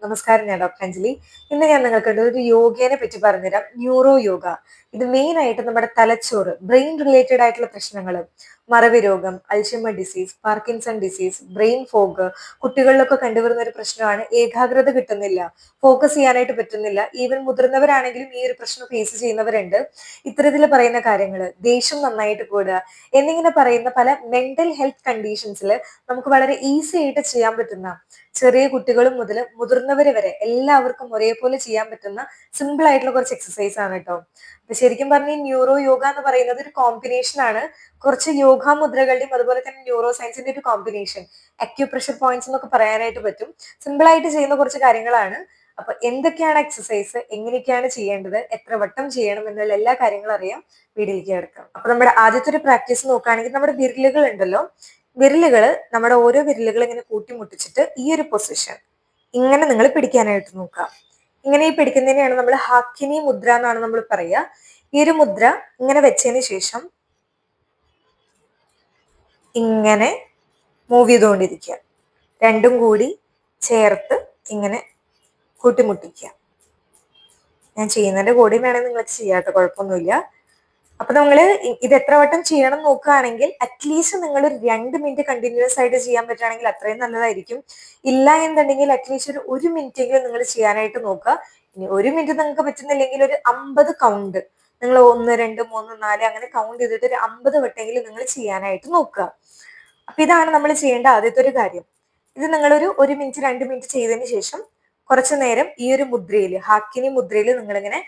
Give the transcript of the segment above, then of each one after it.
നമസ്കാരം, ഞാൻ ഡോക്ടർ അഞ്ജലി. ഇന്ന് ഞാൻ നിങ്ങൾക്ക് ഒരു യോഗേനെ പറ്റി പറഞ്ഞുതരാം. ന്യൂറോ യോഗ. ഇത് മെയിൻ ആയിട്ട് നമ്മുടെ തലച്ചോറ്, ബ്രെയിൻ റിലേറ്റഡ് ആയിട്ടുള്ള പ്രശ്നങ്ങൾ, മറവി രോഗം, Alzheimer disease, Parkinson disease, brain fog, കുട്ടികളിലൊക്കെ കണ്ടുവരുന്ന ഒരു പ്രശ്നമാണ്. ഏകാഗ്രത കിട്ടുന്നില്ല, ഫോക്കസ് ചെയ്യാനായിട്ട് പറ്റുന്നില്ല. ഈവൻ മുതിർന്നവരാണെങ്കിലും ഈ ഒരു പ്രശ്നം ഫേസ് ചെയ്യുന്നവരുണ്ട്. ഇത്തരത്തിൽ പറയുന്ന കാര്യങ്ങൾ, ദേഷ്യം നന്നായിട്ട് കൂടുക എന്നിങ്ങനെ പറയുന്ന പല മെന്റൽ ഹെൽത്ത് കണ്ടീഷൻസിൽ നമുക്ക് വളരെ ഈസി ആയിട്ട് ചെയ്യാൻ പറ്റുന്ന, ചെറിയ കുട്ടികളും മുതൽ മുതിർന്നവര് വരെ എല്ലാവർക്കും ഒരേപോലെ ചെയ്യാൻ പറ്റുന്ന സിമ്പിൾ ആയിട്ടുള്ള കുറച്ച് എക്സസൈസ് ആണ് കേട്ടോ. അപ്പൊ ശരിക്കും പറഞ്ഞ ഈ ന്യൂറോ യോഗ എന്ന് പറയുന്നത് ഒരു കോമ്പിനേഷൻ ആണ്. കുറച്ച് യോഗ മുദ്രകളുടെയും അതുപോലെ തന്നെ ന്യൂറോ സയൻസിന്റെ ഒരു കോമ്പിനേഷൻ. അക്യൂപ്രഷർ പോയിന്റ്സ് എന്നൊക്കെ പറയാനായിട്ട് പറ്റും. സിമ്പിൾ ആയിട്ട് ചെയ്യുന്ന കുറച്ച് കാര്യങ്ങളാണ്. അപ്പൊ എന്തൊക്കെയാണ് എക്സസൈസ്, എങ്ങനെയൊക്കെയാണ് ചെയ്യേണ്ടത്, എത്ര വട്ടം ചെയ്യണം എന്നുള്ള എല്ലാ കാര്യങ്ങളും അറിയാം. വീഡിയോയിലേക്ക് കിടക്കാം. അപ്പൊ നമ്മുടെ ആദ്യത്തെ ഒരു പ്രാക്ടീസ് നോക്കുകയാണെങ്കിൽ നമ്മുടെ വിരലുകൾ ഉണ്ടല്ലോ, നമ്മുടെ ഓരോ വിരലുകൾ ഇങ്ങനെ കൂട്ടിമുട്ടിച്ചിട്ട് ഈ ഒരു പൊസിഷൻ ഇങ്ങനെ നിങ്ങൾ പിടിക്കാനായിട്ട് നോക്കുക. ഇങ്ങനെ ഈ പിടിക്കുന്നതിനെയാണ് നമ്മൾ ഹാക്കിനി മുദ്ര എന്നാണ് നമ്മൾ പറയുക. ഈ ഒരു മുദ്ര ഇങ്ങനെ വെച്ചതിന് ശേഷം ഇങ്ങനെ മൂവ് ചെയ്തുകൊണ്ടിരിക്കുക. രണ്ടും കൂടി ചേർത്ത് ഇങ്ങനെ കൂട്ടിമുട്ടിക്കുക. ഞാൻ ചെയ്യുന്നതിന്റെ കൂടെ വേണമെങ്കിൽ നിങ്ങൾക്ക് ചെയ്യാത്ത കുഴപ്പമൊന്നുമില്ല. അപ്പൊ നമ്മള് ഇത് എത്ര വട്ടം ചെയ്യണം നോക്കുകയാണെങ്കിൽ അറ്റ്ലീസ്റ്റ് നിങ്ങൾ ഒരു 2 മിനിറ്റ് കണ്ടിന്യൂസ് ആയിട്ട് ചെയ്യാൻ പറ്റുകയാണെങ്കിൽ അത്രയും നല്ലതായിരിക്കും. ഇല്ല എന്നുണ്ടെങ്കിൽ അറ്റ്ലീസ്റ്റ് ഒരു മിനിറ്റ് എങ്കിലും നിങ്ങൾ ചെയ്യാനായിട്ട് നോക്കുക. ഇനി 1 മിനിറ്റ് നിങ്ങൾക്ക് പറ്റുന്നില്ലെങ്കിൽ ഒരു 50 കൗണ്ട്, നിങ്ങൾ 1, 2, 3, 4 അങ്ങനെ കൗണ്ട് ചെയ്തിട്ട് ഒരു 50 വട്ടെങ്കിലും നിങ്ങൾ ചെയ്യാനായിട്ട് നോക്കുക. അപ്പൊ ഇതാണ് നമ്മൾ ചെയ്യേണ്ട ആദ്യത്തെ ഒരു കാര്യം. ഇത് നിങ്ങളൊരു 1 മിനിറ്റ് 2 മിനിറ്റ് ചെയ്തതിന് ശേഷം കുറച്ചു നേരം ഈ ഒരു മുദ്രയിൽ, ഹാക്കിനി മുദ്രയിൽ നിങ്ങളിങ്ങനെ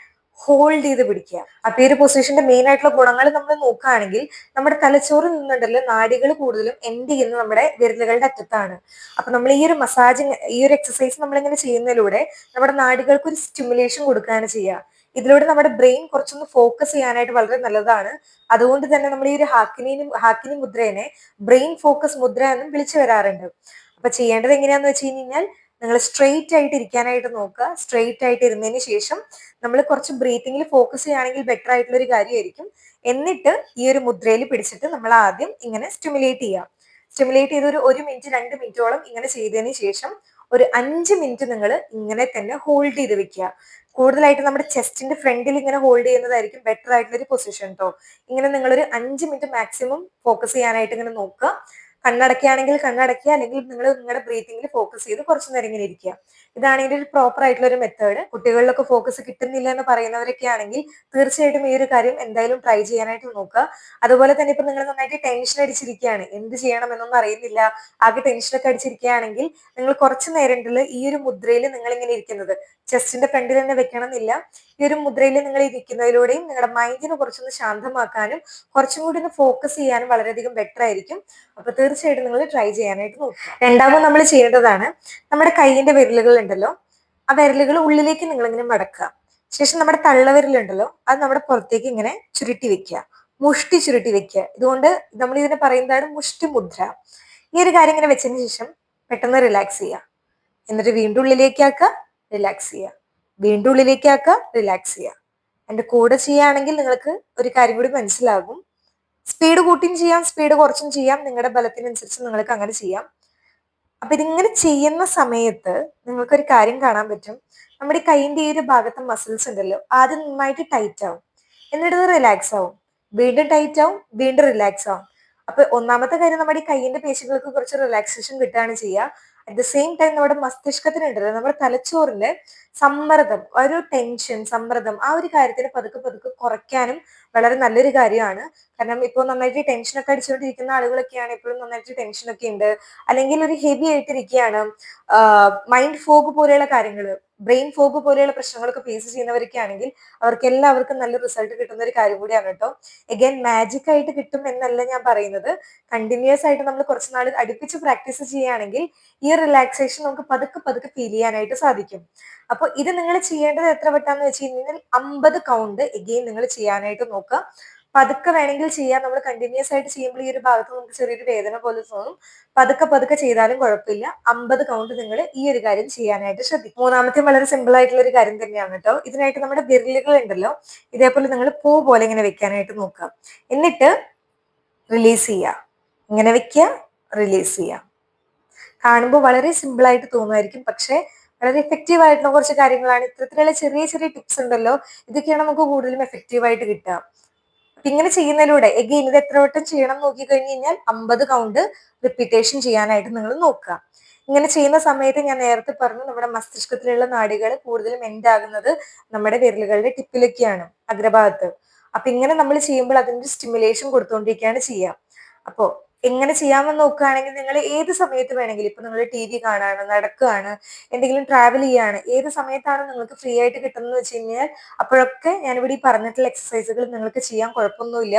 ഹോൾഡ് ചെയ്ത് പിടിക്കുക. അപ്പൊ ഈ ഒരു പൊസിഷന്റെ മെയിൻ ആയിട്ടുള്ള ഗുണങ്ങൾ നമ്മൾ നോക്കുകയാണെങ്കിൽ നമ്മുടെ തലച്ചോറിൽ നിന്നുണ്ടല്ലോ നാഡികൾ കൂടുതലും എൻഡ് ചെയ്യുന്നത് നമ്മുടെ വിരലുകളുടെ അറ്റത്താണ്. അപ്പൊ നമ്മൾ ഈ ഒരു മസാജിങ്, ഈ ഒരു എക്സസൈസ് നമ്മളിങ്ങനെ ചെയ്യുന്നതിലൂടെ നമ്മുടെ നാഡികൾക്ക് ഒരു സ്റ്റിമുലേഷൻ കൊടുക്കുകയാണ് ചെയ്യുക. ഇതിലൂടെ നമ്മുടെ ബ്രെയിൻ കുറച്ചൊന്ന് ഫോക്കസ് ചെയ്യാനായിട്ട് വളരെ നല്ലതാണ്. അതുകൊണ്ട് തന്നെ നമ്മൾ ഈ ഒരു ഹാക്കിനി മുദ്രേനെ ബ്രെയിൻ ഫോക്കസ് മുദ്ര എന്നും വിളിച്ചു വരാറുണ്ട്. അപ്പൊ ചെയ്യേണ്ടത് എങ്ങനെയാന്ന് വെച്ച് കഴിഞ്ഞാൽ നിങ്ങൾ സ്ട്രെയിറ്റ് ആയിട്ട് ഇരിക്കാനായിട്ട് നോക്കുക. സ്ട്രെയിറ്റ് ആയിട്ട് ഇരുന്നതിന് ശേഷം നമ്മൾ കുറച്ച് ബ്രീത്തിങ്ങിൽ ഫോക്കസ് ചെയ്യുകയാണെങ്കിൽ ബെറ്റർ ആയിട്ടുള്ള ഒരു കാര്യമായിരിക്കും. എന്നിട്ട് ഈ ഒരു മുദ്രയിൽ പിടിച്ചിട്ട് നമ്മൾ ആദ്യം ഇങ്ങനെ സ്റ്റിമുലേറ്റ് ചെയ്യുക. സ്റ്റിമുലേറ്റ് ചെയ്ത് ഒരു 1 മിനിറ്റ് 2 മിനിറ്റോളം ഇങ്ങനെ ചെയ്തതിന് ശേഷം ഒരു 5 മിനിറ്റ് നിങ്ങൾ ഇങ്ങനെ തന്നെ ഹോൾഡ് ചെയ്ത് വെക്കുക. കൂടുതലായിട്ട് നമ്മുടെ ചെസ്റ്റിന്റെ ഫ്രണ്ടിൽ ഇങ്ങനെ ഹോൾഡ് ചെയ്യുന്നതായിരിക്കും ബെറ്റർ ആയിട്ടുള്ള ഒരു പൊസിഷൻ കേട്ടോ. ഇങ്ങനെ നിങ്ങളൊരു 5 മിനിറ്റ് മാക്സിമം ഫോക്കസ് ചെയ്യാനായിട്ട് ഇങ്ങനെ നോക്കുക. കണ്ണടക്കുകയാണെങ്കിൽ കണ്ണടക്കുക, അല്ലെങ്കിൽ നിങ്ങൾ നിങ്ങളുടെ ബ്രീത്തിങ്ങിൽ ഫോക്കസ് ചെയ്ത് കുറച്ചു നേരം ഇങ്ങനെ ഇരിക്കുക. ഇതാണ് ഇതിന്റെ ഒരു പ്രോപ്പർ ആയിട്ടുള്ള ഒരു മെത്തേഡ്. കുട്ടികളിലൊക്കെ ഫോക്കസ് കിട്ടുന്നില്ല എന്ന് പറയുന്നവരൊക്കെ ആണെങ്കിൽ തീർച്ചയായിട്ടും ഈ ഒരു കാര്യം എന്തായാലും ട്രൈ ചെയ്യാനായിട്ട് നോക്കുക. അതുപോലെ തന്നെ ഇപ്പൊ നിങ്ങൾ നന്നായിട്ട് ടെൻഷൻ അടിച്ചിരിക്കുകയാണ്, എന്ത് ചെയ്യണം എന്നൊന്നും അറിയുന്നില്ല, ആകെ ടെൻഷനൊക്കെ അടിച്ചിരിക്കുകയാണെങ്കിൽ നിങ്ങൾ കുറച്ചു നേരം ഉണ്ടല്ലോ ഈ ഒരു മുദ്രയിൽ നിങ്ങൾ ഇങ്ങനെ ഇരിക്കുന്നത്, ചെസ്റ്റിന്റെ ഫ്രണ്ടിൽ തന്നെ വെക്കണം എന്നില്ല, ഈ ഒരു മുദ്രയിൽ നിങ്ങൾ ഇരിക്കുന്നതിലൂടെയും നിങ്ങളുടെ മൈൻഡിനെ കുറച്ചൊന്ന് ശാന്തമാക്കാനും കുറച്ചും കൂടി ഒന്ന് ഫോക്കസ് ചെയ്യാനും വളരെയധികം ബെറ്റർ ആയിരിക്കും. അപ്പൊ തീർച്ചയായിട്ടും നിങ്ങൾ ട്രൈ ചെയ്യാനായിട്ട് നോക്കുക. രണ്ടാമത് നമ്മൾ ചെയ്യേണ്ടതാണ്, നമ്മുടെ കൈയിന്റെ വിരലുകൾ ഉണ്ടല്ലോ, ആ വിരലുകൾ ഉള്ളിലേക്ക് നിങ്ങൾ ഇങ്ങനെ മടക്കുക. ശേഷം നമ്മുടെ തള്ളവിരലുണ്ടല്ലോ അത് നമ്മുടെ പുറത്തേക്ക് ഇങ്ങനെ ചുരുട്ടി വെക്കുക, മുഷ്ടി ചുരുട്ടി വെക്കുക. ഇതുകൊണ്ട് നമ്മൾ ഇതിനെ പറയുന്നതാണ് മുഷ്ടി മുദ്ര. ഈ ഒരു കാര്യം ഇങ്ങനെ വെച്ചതിന് ശേഷം പെട്ടെന്ന് റിലാക്സ് ചെയ്യുക. എന്നിട്ട് വീണ്ടും ഉള്ളിലേക്ക് ആക്കുക, റിലാക്സ് ചെയ്യുക, വീണ്ടും ഉള്ളിലേക്ക് ആക്കുക, റിലാക്സ് ചെയ്യുക. എന്റെ കൂടെ ചെയ്യുകയാണെങ്കിൽ നിങ്ങൾക്ക് ഒരു കാര്യം കൂടി മനസ്സിലാകും. സ്പീഡ് കൂട്ടിയും ചെയ്യാം, സ്പീഡ് കുറച്ചും ചെയ്യാം, നിങ്ങളുടെ ബലത്തിനനുസരിച്ച് നിങ്ങൾക്ക് അങ്ങനെ ചെയ്യാം. അപ്പൊ ഇതിങ്ങനെ ചെയ്യുന്ന സമയത്ത് നിങ്ങൾക്കൊരു കാര്യം കാണാൻ പറ്റും. നമ്മുടെ കൈയിന്റെ ഈ ഒരു ഭാഗത്തെ മസിൽസ് ഉണ്ടല്ലോ ആദ്യം നന്നായിട്ട് ടൈറ്റ് ആവും, എന്നിട്ട് ഇത് റിലാക്സ് ആവും, വീണ്ടും ടൈറ്റ് ആവും, വീണ്ടും റിലാക്സ് ആവും. അപ്പൊ ഒന്നാമത്തെ കാര്യം നമ്മുടെ ഈ കൈയിന്റെ പേശികൾക്ക് കുറച്ച് റിലാക്സേഷൻ കിട്ടുകയാണ് ചെയ്യുക. അറ്റ് ദ സെയിം ടൈം നമ്മുടെ മസ്തിഷ്കത്തിനുണ്ടല്ലോ, നമ്മുടെ തലച്ചോറിന്റെ സമ്മർദ്ദം, ഒരു ടെൻഷൻ, സമ്മർദ്ദം, ആ ഒരു കാര്യത്തിന് പതുക്കെ പതുക്കെ കുറയ്ക്കാനും വളരെ നല്ലൊരു കാര്യമാണ്. കാരണം ഇപ്പോൾ നന്നായിട്ട് ടെൻഷനൊക്കെ അടിച്ചുകൊണ്ടിരിക്കുന്ന ആളുകളൊക്കെയാണ്, എപ്പോഴും നന്നായിട്ട് ടെൻഷനൊക്കെ ഉണ്ട്, അല്ലെങ്കിൽ ഒരു ഹെവി ആയിട്ടിരിക്കുകയാണ്, മൈൻഡ് ഫോഗ് പോലെയുള്ള കാര്യങ്ങൾ, ബ്രെയിൻ ഫോഗ് പോലെയുള്ള പ്രശ്നങ്ങളൊക്കെ ഫേസ് ചെയ്യുന്നവരൊക്കെ ആണെങ്കിൽ അവർക്ക് എല്ലാവർക്കും നല്ല റിസൾട്ട് കിട്ടുന്ന ഒരു കാര്യം കൂടിയാണ് കേട്ടോ. എഗൈൻ മാജിക് ആയിട്ട് കിട്ടും എന്നല്ല ഞാൻ പറയുന്നത്. കണ്ടിന്യൂസ് ആയിട്ട് നമ്മൾ കുറച്ച് നാൾ അടുപ്പിച്ച് പ്രാക്ടീസ് ചെയ്യുകയാണെങ്കിൽ ഈ റിലാക്സേഷൻ നമുക്ക് പതുക്കെ പതുക്കെ ഫീൽ ചെയ്യാനായിട്ട് സാധിക്കും. അപ്പൊ ഇത് നിങ്ങൾ ചെയ്യേണ്ടത് എത്ര വട്ടാന്ന് വെച്ച് കഴിഞ്ഞാൽ 50 കൗണ്ട് എഗെയിൻ നിങ്ങൾ ചെയ്യാനായിട്ട് നോക്കുക. പതുക്കെ വേണമെങ്കിൽ ചെയ്യാം. നമ്മൾ കണ്ടിന്യൂസ് ആയിട്ട് ചെയ്യുമ്പോൾ ഈ ഒരു ഭാഗത്ത് നമുക്ക് ചെറിയൊരു വേദന പോലെ തോന്നും. പതുക്കെ പതുക്കെ ചെയ്താലും കുഴപ്പമില്ല. 50 കൗണ്ട് നിങ്ങൾ ഈ ഒരു കാര്യം ചെയ്യാനായിട്ട് ശ്രദ്ധിക്കും. മൂന്നാമത്തെ വളരെ സിമ്പിൾ ആയിട്ടുള്ള ഒരു കാര്യം തന്നെയാണ് കേട്ടോ. ഇതിനായിട്ട് നമ്മുടെ വിരലുകൾ ഉണ്ടല്ലോ ഇതേപോലെ നിങ്ങൾ പൂ പോലെ ഇങ്ങനെ വെക്കാനായിട്ട് നോക്കുക. എന്നിട്ട് റിലീസ് ചെയ്യുക. ഇങ്ങനെ വെക്കുക, റിലീസ് ചെയ്യുക. കാണുമ്പോൾ വളരെ സിമ്പിൾ ആയിട്ട് തോന്നുമായിരിക്കും, പക്ഷെ വളരെ എഫക്റ്റീവ് ആയിട്ടുള്ള കുറച്ച് കാര്യങ്ങളാണ്. ഇത്തരത്തിലുള്ള ചെറിയ ചെറിയ ടിപ്സ് ഉണ്ടല്ലോ, ഇതൊക്കെയാണ് നമുക്ക് കൂടുതലും എഫക്റ്റീവ് ആയിട്ട് കിട്ടുക. അപ്പൊ ഇങ്ങനെ ചെയ്യുന്നതിലൂടെ എഗെയിൻ ഇത് എത്ര വട്ടം ചെയ്യണം നോക്കി കഴിഞ്ഞ് കഴിഞ്ഞാൽ 50 കൗണ്ട് റിപ്പീറ്റേഷൻ ചെയ്യാനായിട്ട് നിങ്ങൾ നോക്കുക. ഇങ്ങനെ ചെയ്യുന്ന സമയത്ത് ഞാൻ നേരത്തെ പറഞ്ഞു നമ്മുടെ മസ്തിഷ്കത്തിലുള്ള നാഡികൾ കൂടുതലും എൻഡ് ആകുന്നത് നമ്മുടെ വിരലുകളുടെ ടിപ്പിലൊക്കെയാണ്, അഗ്രഭാഗത്ത്. അപ്പൊ ഇങ്ങനെ നമ്മൾ ചെയ്യുമ്പോൾ അതിന്റെ സ്റ്റിമുലേഷൻ കൊടുത്തുകൊണ്ടിരിക്കുകയാണ് ചെയ്യുക. അപ്പോ എങ്ങനെ ചെയ്യാമെന്ന് നോക്കുകയാണെങ്കിൽ നിങ്ങൾ ഏത് സമയത്ത് വേണമെങ്കിലും, ഇപ്പൊ നിങ്ങൾ TV കാണാണ്, നടക്കുകയാണ്, എന്തെങ്കിലും ട്രാവൽ ചെയ്യാണ്, ഏത് സമയത്താണ് നിങ്ങൾക്ക് ഫ്രീ ആയിട്ട് കിട്ടുന്നത് വെച്ച് കഴിഞ്ഞാൽ അപ്പോഴൊക്കെ ഞാനിവിടെ ഈ പറഞ്ഞിട്ടുള്ള എക്സസൈസുകൾ നിങ്ങൾക്ക് ചെയ്യാൻ കുഴപ്പമൊന്നുമില്ല.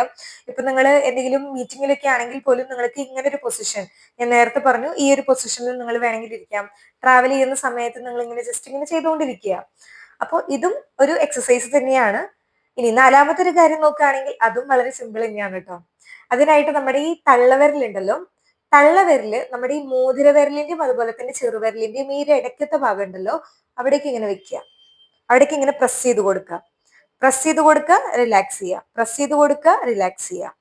ഇപ്പൊ നിങ്ങൾ എന്തെങ്കിലും മീറ്റിങ്ങിലൊക്കെ ആണെങ്കിൽ പോലും നിങ്ങൾക്ക് ഇങ്ങനെ ഒരു പൊസിഷൻ, ഞാൻ നേരത്തെ പറഞ്ഞു ഈ ഒരു പൊസിഷനിൽ നിങ്ങൾ വേണമെങ്കിൽ ഇരിക്കാം. ട്രാവൽ ചെയ്യുന്ന സമയത്ത് നിങ്ങൾ ഇങ്ങനെ ജസ്റ്റ് ഇങ്ങനെ ചെയ്തുകൊണ്ടിരിക്കുക. അപ്പോൾ ഇതും ഒരു എക്സസൈസ് തന്നെയാണ്. ഇനി നാലാമത്തെ ഒരു കാര്യം നോക്കുകയാണെങ്കിൽ അതും വളരെ സിമ്പിൾ തന്നെയാണ് കേട്ടോ. അതിനായിട്ട് നമ്മുടെ ഈ തള്ളവിരലുണ്ടല്ലോ, തള്ളവിരല് നമ്മുടെ ഈ മോതിരവിരലിന്റെയും അതുപോലെ തന്നെ ചെറുവിരലിന്റെയും ഈ ഒരു ഇടയ്ക്കത്തെ ഭാഗം ഉണ്ടല്ലോ, അവിടേക്ക് ഇങ്ങനെ വെക്കുക. അവിടേക്ക് ഇങ്ങനെ പ്രസ് ചെയ്ത് കൊടുക്കുക. പ്രസ് ചെയ്ത് കൊടുക്കുക, റിലാക്സ് ചെയ്യുക. പ്രസ് ചെയ്ത് കൊടുക്കുക, റിലാക്സ് ചെയ്യുക.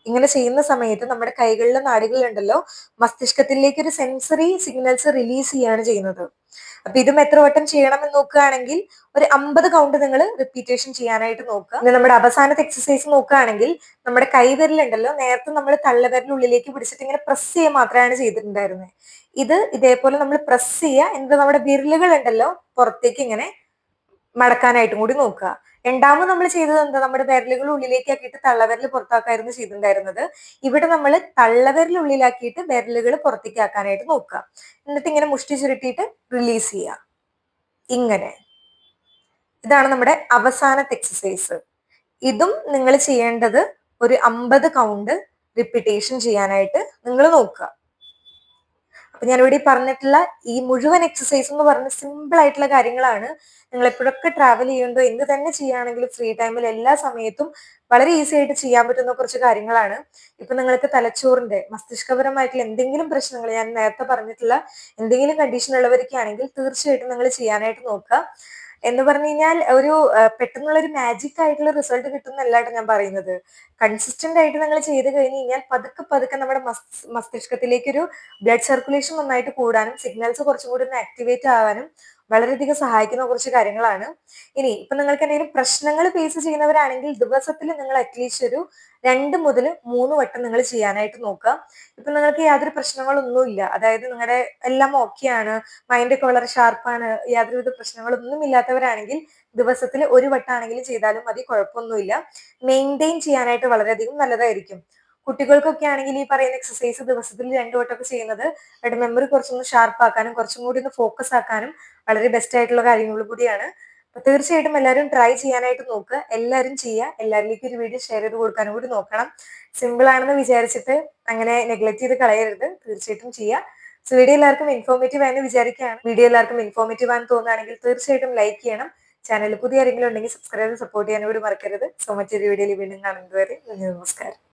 ഇങ്ങനെ ചെയ്യുന്ന സമയത്ത് നമ്മുടെ കൈകളിലെ നാഡികളുണ്ടല്ലോ മസ്തിഷ്കത്തിലേക്ക് ഒരു സെൻസറി സിഗ്നൽസ് റിലീസ് ചെയ്യാണ് ചെയ്യുന്നത്. അപ്പൊ ഇതും എത്ര വട്ടം ചെയ്യണമെന്ന് നോക്കുകയാണെങ്കിൽ ഒരു 50 കൗണ്ട് നിങ്ങൾ റിപ്പീറ്റേഷൻ ചെയ്യാനായിട്ട് നോക്കുക. ഇനി നമ്മുടെ അവസാനത്തെ എക്സസൈസ് നോക്കുകയാണെങ്കിൽ നമ്മുടെ കൈവിരലുണ്ടല്ലോ, നേരത്തെ നമ്മൾ തള്ളവിരലുള്ളിലേക്ക് പിടിച്ചിട്ട് ഇങ്ങനെ പ്രസ് ചെയ്യുക മാത്രമാണ് ചെയ്തിട്ടുണ്ടായിരുന്നത്. ഇത് ഇതേപോലെ നമ്മൾ പ്രസ് ചെയ്യുക, എന്നിട്ട് നമ്മുടെ വിരലുകൾ ഉണ്ടല്ലോ പുറത്തേക്ക് ഇങ്ങനെ മടക്കാനായിട്ടും കൂടി നോക്കുക. രണ്ടാമത് നമ്മൾ ചെയ്തത് എന്താ, നമ്മുടെ വിരലുകൾ ഉള്ളിലേക്ക് ആക്കിയിട്ട് തള്ളവിരൽ പുറത്താക്കായിരുന്നു ചെയ്തിട്ടുണ്ടായിരുന്നത്. ഇവിടെ നമ്മൾ തള്ളവിരൽ ഉള്ളിലാക്കിയിട്ട് വിരലുകൾ പുറത്തേക്ക് ആക്കാനായിട്ട് നോക്കുക. എന്നിട്ട് ഇങ്ങനെ മുഷ്ടി ചുരുട്ടിയിട്ട് റിലീസ് ചെയ്യുക. ഇതാണ് നമ്മുടെ അവസാനത്തെ എക്സസൈസ്. ഇതും നിങ്ങൾ ചെയ്യേണ്ടത് ഒരു 50 കൗണ്ട് റിപ്പീറ്റേഷൻ ചെയ്യാനായിട്ട് നിങ്ങൾ നോക്കുക. അപ്പൊ ഞാനിവിടെ പറഞ്ഞിട്ടുള്ള ഈ മുഴുവൻ എക്സസൈസ് എന്ന് പറഞ്ഞ സിമ്പിൾ ആയിട്ടുള്ള കാര്യങ്ങളാണ്. നിങ്ങൾ എപ്പോഴൊക്കെ ട്രാവൽ ചെയ്യുന്നുണ്ടോ, എന്ത് തന്നെ ചെയ്യുകയാണെങ്കിലും ഫ്രീ ടൈമിൽ എല്ലാ സമയത്തും വളരെ ഈസി ആയിട്ട് ചെയ്യാൻ പറ്റുന്ന കുറച്ച് കാര്യങ്ങളാണ്. ഇപ്പൊ നിങ്ങൾക്ക് തലച്ചോറിന്റെ മസ്തിഷ്കപരമായിട്ടുള്ള എന്തെങ്കിലും പ്രശ്നങ്ങൾ, ഞാൻ നേരത്തെ പറഞ്ഞിട്ടുള്ള എന്തെങ്കിലും കണ്ടീഷൻ ഉള്ളവരൊക്കെ ആണെങ്കിൽ തീർച്ചയായിട്ടും നിങ്ങൾ ചെയ്യാനായിട്ട് നോക്കുക. എന്ന് പറഞ്ഞു കഴിഞ്ഞാൽ ഒരു പെട്ടെന്നുള്ള ഒരു മാജിക് ആയിട്ടുള്ള റിസൾട്ട് കിട്ടുന്നല്ലാട്ടോ ഞാൻ പറയുന്നത്. കൺസിസ്റ്റന്റ് ആയിട്ട് നിങ്ങൾ ചെയ്ത് കഴിഞ്ഞ് കഴിഞ്ഞാൽ പതുക്കെ പതുക്കെ നമ്മുടെ മസ്തിഷ്കത്തിലേക്ക് ഒരു ബ്ലഡ് സർക്കുലേഷൻ നന്നായിട്ട് കൂടാനും സിഗ്നൽസ് കുറച്ചും കൂടി ഒന്ന് ആക്ടിവേറ്റ് ആവാനും വളരെയധികം സഹായിക്കുന്ന കുറച്ച് കാര്യങ്ങളാണ്. ഇനി ഇപ്പൊ നിങ്ങൾക്ക് എന്തെങ്കിലും പ്രശ്നങ്ങൾ ഫേസ് ചെയ്യുന്നവരാണെങ്കിൽ ദിവസത്തിൽ നിങ്ങൾ അറ്റ്ലീസ്റ്റ് ഒരു 2 മുതൽ 3 വട്ടം നിങ്ങൾ ചെയ്യാനായിട്ട് നോക്കുക. ഇപ്പൊ നിങ്ങൾക്ക് യാതൊരു പ്രശ്നങ്ങളൊന്നും ഇല്ല, അതായത് നിങ്ങളുടെ എല്ലാം ഓക്കെയാണ്, മൈൻഡ് ഒക്കെ വളരെ ഷാർപ്പാണ്, യാതൊരുവിധ പ്രശ്നങ്ങളൊന്നും ഇല്ലാത്തവരാണെങ്കിൽ ദിവസത്തിൽ ഒരു വട്ടമാണെങ്കിലും ചെയ്താലും മതി, കുഴപ്പമൊന്നുമില്ല. മെയിൻറ്റെയിൻ ചെയ്യാനായിട്ട് വളരെയധികം നല്ലതായിരിക്കും. കുട്ടികൾക്കൊക്കെ ആണെങ്കിൽ ഈ പറയുന്ന എക്സസൈസ് ദിവസത്തിൽ 2 വട്ടമൊക്കെ ചെയ്യുന്നത് അവരുടെ മെമ്മറി കുറച്ചൊന്ന് ഷാർപ്പ് ആക്കാനും കുറച്ചും കൂടി ഒന്ന് ഫോക്കസ് ആക്കാനും വളരെ ബെസ്റ്റ് ആയിട്ടുള്ള കാര്യങ്ങൾ കൂടിയാണ്. അപ്പൊ തീർച്ചയായിട്ടും എല്ലാവരും ട്രൈ ചെയ്യാനായിട്ട് നോക്കുക. എല്ലാവരും ചെയ്യുക. എല്ലാവരിലേക്കും ഒരു വീഡിയോ ഷെയർ ചെയ്ത് കൊടുക്കാനും കൂടി നോക്കണം. സിമ്പിൾ ആണെന്ന് വിചാരിച്ചിട്ട് അങ്ങനെ നെഗ്ലക്ട് ചെയ്ത് കളയരുത്, തീർച്ചയായിട്ടും ചെയ്യുക. സോ വീഡിയോ എല്ലാവർക്കും ഇൻഫോർമേറ്റീവ് ആയെന്ന് വിചാരിക്കുകയാണ്. വീഡിയോ എല്ലാവർക്കും ഇൻഫോർമേറ്റീവ് ആണെന്ന് തോന്നുകയാണെങ്കിൽ തീർച്ചയായിട്ടും ലൈക്ക് ചെയ്യണം. ചാനൽ പുതിയ ആരെങ്കിലും ഉണ്ടെങ്കിൽ സബ്സ്ക്രൈബ് സപ്പോർട്ട് ചെയ്യാനും കൂടി മറക്കരുത്. സോ മറ്റൊരു വീഡിയോയിൽ വീണ്ടും കാണുന്നത് വരെ നമസ്കാരം.